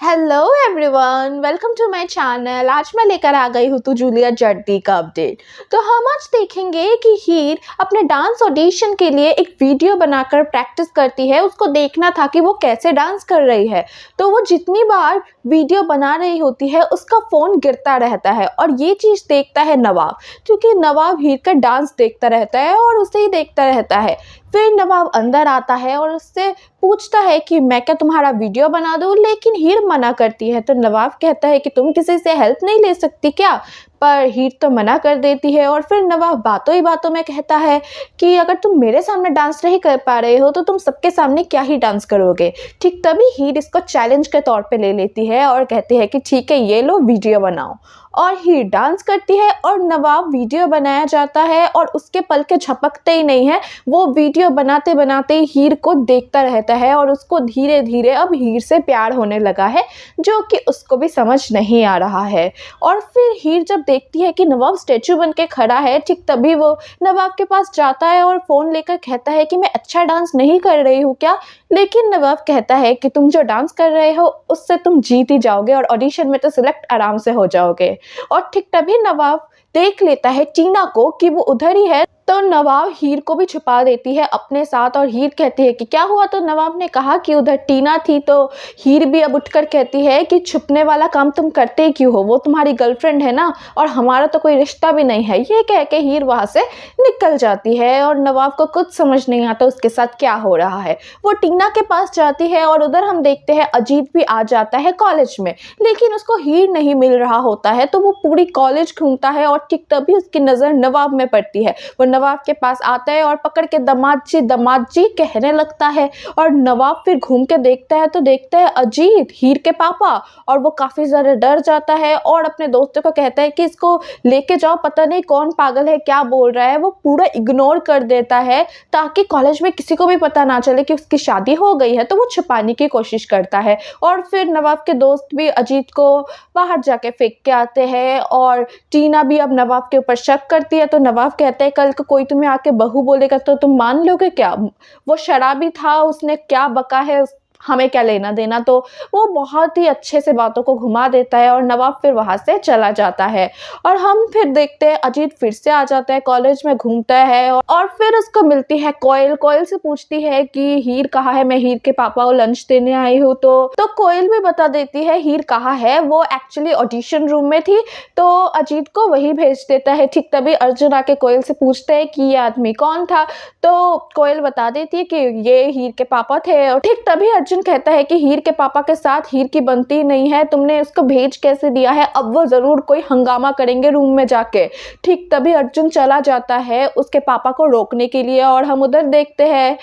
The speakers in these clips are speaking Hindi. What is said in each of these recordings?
Hello everyone, welcome to my channel. आज मैं लेकर आ गई हूँ तो जूलिया जट्टी का अपडेट। तो हम आज देखेंगे कि हीर अपने डांस ऑडिशन के लिए एक वीडियो बनाकर प्रैक्टिस करती है। उसको देखना था कि वो कैसे डांस कर रही है। तो वो जितनी बार वीडियो बना रही होती है उसका फ़ोन गिरता रहता है और ये चीज़ देखता है नवाब, क्योंकि नवाब हीर का डांस देखता रहता है और उसे ही देखता रहता है। फिर नवाब अंदर आता है और उससे पूछता है कि मैं क्या तुम्हारा वीडियो बना दूँ, लेकिन हीर मना करती है। तो नवाब कहता है कि तुम किसी से हेल्प नहीं ले सकती क्या, पर हीर तो मना कर देती है। और फिर नवाब बातों ही बातों में कहता है कि अगर तुम मेरे सामने डांस नहीं कर पा रहे हो तो तुम सबके सामने क्या ही डांस करोगे। ठीक तभी हीर इसको चैलेंज के तौर पे ले लेती है और कहती है कि ठीक है, ये लो वीडियो बनाओ। और हीर डांस करती है और नवाब वीडियो बनाया जाता है और उसके पलके झपकते ही नहीं है। वो वीडियो बनाते बनाते हीर को देखता रहता है और उसको धीरे धीरे अब हीर से प्यार होने लगा है, जो कि उसको भी समझ नहीं आ रहा है। और फिर हीर जब देखती है कि नवाब स्टैचू बन के खड़ा है, ठीक तभी वो नवाब के पास जाता है और फ़ोन लेकर कहता है कि मैं अच्छा डांस नहीं कर रही हूँ क्या। लेकिन नवाब कहता है कि तुम जो डांस कर रहे हो उससे तुम जीत ही जाओगे और ऑडिशन में तो सिलेक्ट आराम से हो जाओगे। और ठीक तभी नवाब देख लेता है टीना को कि वो उधर ही है। तो नवाब हीर को भी छुपा देती है अपने साथ और हीर कहती है कि क्या हुआ। तो नवाब ने कहा कि उधर टीना थी। तो हीर भी अब उठकर कहती है कि छुपने वाला काम तुम करते ही क्यों हो, वो तुम्हारी गर्लफ्रेंड है ना, और हमारा तो कोई रिश्ता भी नहीं है। ये कह के हीर वहाँ से निकल जाती है और नवाब को कुछ समझ नहीं आता उसके साथ क्या हो रहा है। वो टीना के पास जाती है और उधर हम देखते हैं अजीत भी आ जाता है कॉलेज में, लेकिन उसको हीर नहीं मिल रहा होता है। तो वो पूरी कॉलेज घूमता है और ठीक तभी उसकी नज़र नवाब में पड़ती है। वो नवाब के पास आता है और पकड़ के दमाद जी कहने लगता है। और नवाब फिर घूम के देखता है तो देखता है अजीत, हीर के पापा, और वो काफ़ी ज़्यादा डर जाता है और अपने दोस्तों को कहता है कि इसको लेके जाओ, पता नहीं कौन पागल है, क्या बोल रहा है। वो पूरा इग्नोर कर देता है ताकि कॉलेज में किसी को भी पता ना चले कि उसकी शादी हो गई है। तो वो छुपाने की कोशिश करता है और फिर नवाब के दोस्त भी अजीत को बाहर जाके फेंक के आते हैं। और टीना भी अब नवाब के ऊपर शक करती है। तो नवाब कहते हैं कल को कोई तुम्हें आके बहू बोलेगा तो तुम मान लोगे क्या, वो शराबी था, उसने क्या बका है, हमें क्या लेना देना। तो वो बहुत ही अच्छे से बातों को घुमा देता है और नवाब फिर वहाँ से चला जाता है। और हम फिर देखते हैं अजीत फिर से आ जाता है, कॉलेज में घूमता है और फिर उसको मिलती है कोयल। कोयल से पूछती है कि हीर कहाँ है, मैं हीर के पापा को लंच देने आई हूँ। तो कोयल भी बता देती है हीर कहाँ है, वो एक्चुअली ऑडिशन रूम में थी। तो अजीत को वही भेज देता है। ठीक तभी अर्जुन आके कोयल से पूछते हैं कि ये आदमी कौन था। तो कोयल बता देती है कि ये हीर के पापा थे। और ठीक तभी अर्जुन कहता है कि हीर के पापा के साथ हीर की बनती नहीं है, तुमने उसको भेज कैसे दिया है, अब वो जरूर कोई हंगामा करेंगे रूम में जाके। ठीक तभी अर्जुन चला जाता है उसके पापा को रोकने के लिए और हम उधर देखते हैं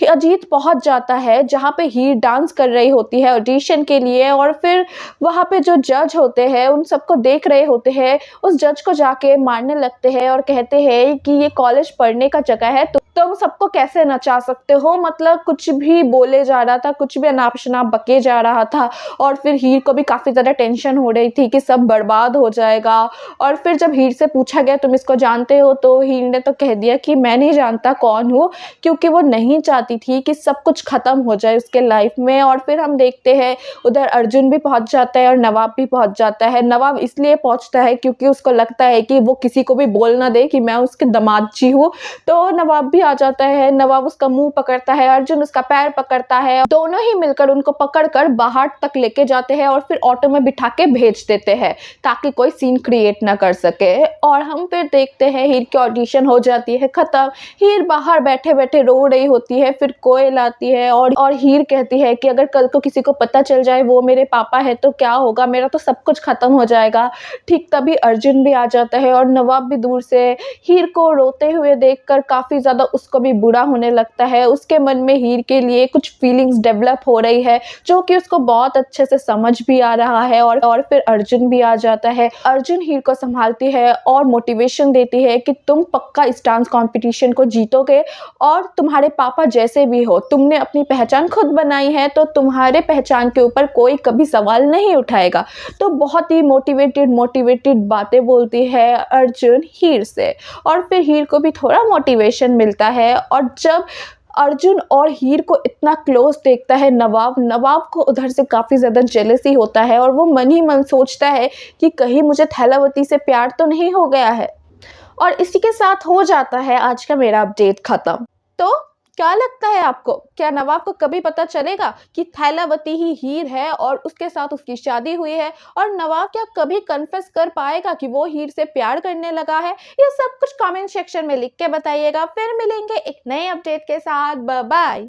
अजीत पहुंच जाता है जहाँ पे हीर डांस कर रही होती है ऑडिशन के लिए। और फिर वहाँ पे जो जज होते हैं उन सबको देख रहे होते हैं, उस जज को जाके मारने लगते हैं और कहते हैं कि ये कॉलेज पढ़ने का जगह है, तो तुम सबको कैसे नचा सकते हो। मतलब कुछ भी बोले जा रहा था, कुछ भी अनाप शनाप बके जा रहा था। और फिर हीर को भी काफ़ी ज़्यादा टेंशन हो रही थी कि सब बर्बाद हो जाएगा। और फिर जब हीर से पूछा गया तुम इसको जानते हो, तो हीर ने तो कह दिया कि मैं नहीं जानता कौन हूँ, क्योंकि वो नहीं चाहती थी कि सब कुछ ख़त्म हो जाए उसके लाइफ में। और फिर हम देखते हैं उधर अर्जुन भी पहुँच जाता है और नवाब भी पहुँच जाता है। नवाब इसलिए पहुँचता है क्योंकि उसको लगता है कि वो किसी को भी बोल ना दे कि मैं उसके दामाद जी हूँ। तो नवाब भी आ जाता है, नवाब उसका मुंह पकड़ता है, अर्जुन उसका पैर पकड़ता है, दोनों ही मिलकर उनको पकड़कर बाहर तक लेके जाते हैं और फिर ऑटो में बिठा के भेज देते हैं ताकि कोई सीन क्रिएट ना कर सके। और हम फिर देखते हैं हीर की ऑडिशन हो जाती है खत्म। हीर बाहर बैठे बैठे रो रही होती है। फिर कोयल आती है और हीर कहती है कि अगर कल को किसी को पता चल जाए वो मेरे पापा है तो क्या होगा, मेरा तो सब कुछ खत्म हो जाएगा। ठीक तभी अर्जुन भी आ जाता है और नवाब भी दूर से हीर को रोते हुए देखकर काफी ज्यादा उसको भी बुरा होने लगता है। उसके मन में हीर के लिए कुछ फीलिंग्स डेवलप हो रही है जो कि उसको बहुत अच्छे से समझ भी आ रहा है। और फिर अर्जुन भी आ जाता है। अर्जुन हीर को संभालती है और मोटिवेशन देती है कि तुम पक्का इस डांस कॉम्पिटिशन को जीतोगे और तुम्हारे पापा जैसे भी हो, तुमने अपनी पहचान खुद बनाई है, तो तुम्हारे पहचान के ऊपर कोई कभी सवाल नहीं उठाएगा। तो बहुत ही मोटिवेटेड बातें बोलती है अर्जुन हीर से और फिर हीर को भी थोड़ा मोटिवेशन मिलता है। और जब अर्जुन और हीर को इतना क्लोज देखता है नवाब को उधर से काफ़ी ज़्यादा जेलसी होता है और वो मन ही मन सोचता है कि कहीं मुझे थैलावती से प्यार तो नहीं हो गया है। और इसी के साथ हो जाता है आज का मेरा अपडेट ख़त्म। तो क्या लगता है आपको, क्या नवाब को कभी पता चलेगा कि थैलावती ही हीर है और उसके साथ उसकी शादी हुई है? और नवाब क्या कभी कन्फेस कर पाएगा कि वो हीर से प्यार करने लगा है? ये सब कुछ कमेंट सेक्शन में लिख के बताइएगा। फिर मिलेंगे एक नए अपडेट के साथ। Bye bye.